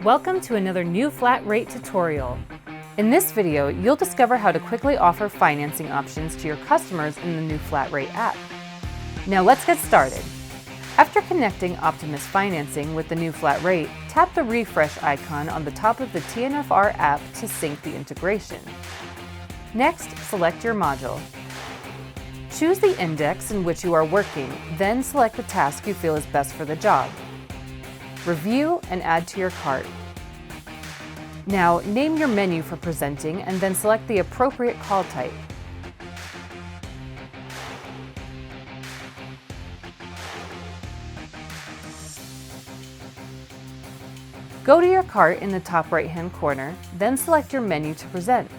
Welcome to another new flat rate tutorial. In this video, you'll discover how to quickly offer financing options to your customers in the new flat rate app. Now let's get started. After connecting Optimus Financing with the new flat rate, tap the refresh icon on the top of the TNFR app to sync the integration. Next, select your module. Choose the index in which you are working, then select the task you feel is best for the job. Review and add to your cart. Now, name your menu for presenting and then select the appropriate call type. Go to your cart in the top right-hand corner, then select your menu to present.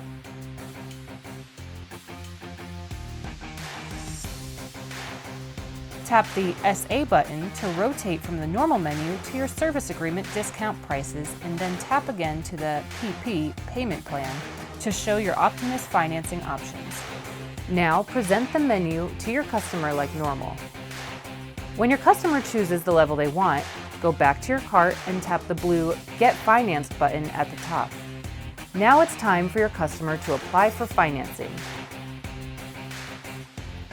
Tap the SA button to rotate from the normal menu to your service agreement discount prices, and then tap again to the PP payment plan to show your Optimus financing options. Now present the menu to your customer like normal. When your customer chooses the level they want, go back to your cart and tap the blue Get Financed button at the top. Now it's time for your customer to apply for financing.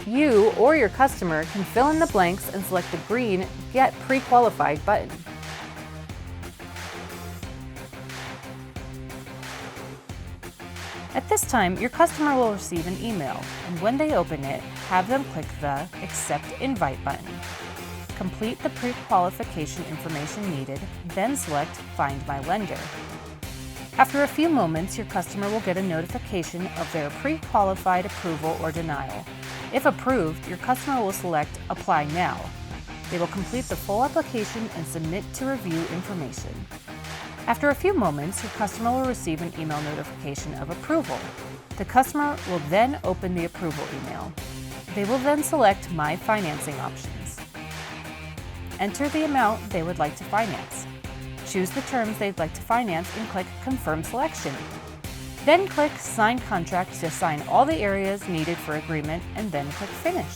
You or your customer can fill in the blanks and select the green Get Pre-Qualified button. At this time, your customer will receive an email, and when they open it, have them click the Accept Invite button. Complete the pre-qualification information needed, then select Find My Lender. After a few moments, your customer will get a notification of their pre-qualified approval or denial. If approved, your customer will select Apply Now. They will complete the full application and submit to review information. After a few moments, your customer will receive an email notification of approval. The customer will then open the approval email. They will then select My Financing Options. Enter the amount they would like to finance. Choose the terms they'd like to finance and click Confirm Selection. Then click Sign Contract to assign all the areas needed for agreement, and then click Finish.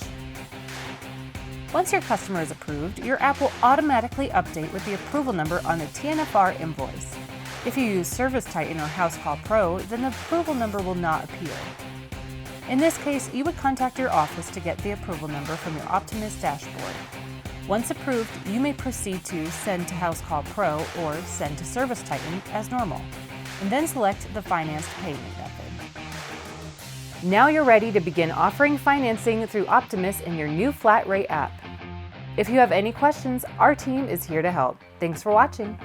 Once your customer is approved, your app will automatically update with the approval number on the TNFR invoice. If you use Service Titan or House Call Pro, then the approval number will not appear. In this case, you would contact your office to get the approval number from your Optimus dashboard. Once approved, you may proceed to Send to House Call Pro or Send to Service Titan as normal, and then select the financed payment method. Now you're ready to begin offering financing through Optimus in your new flat rate app. If you have any questions, our team is here to help. Thanks for watching.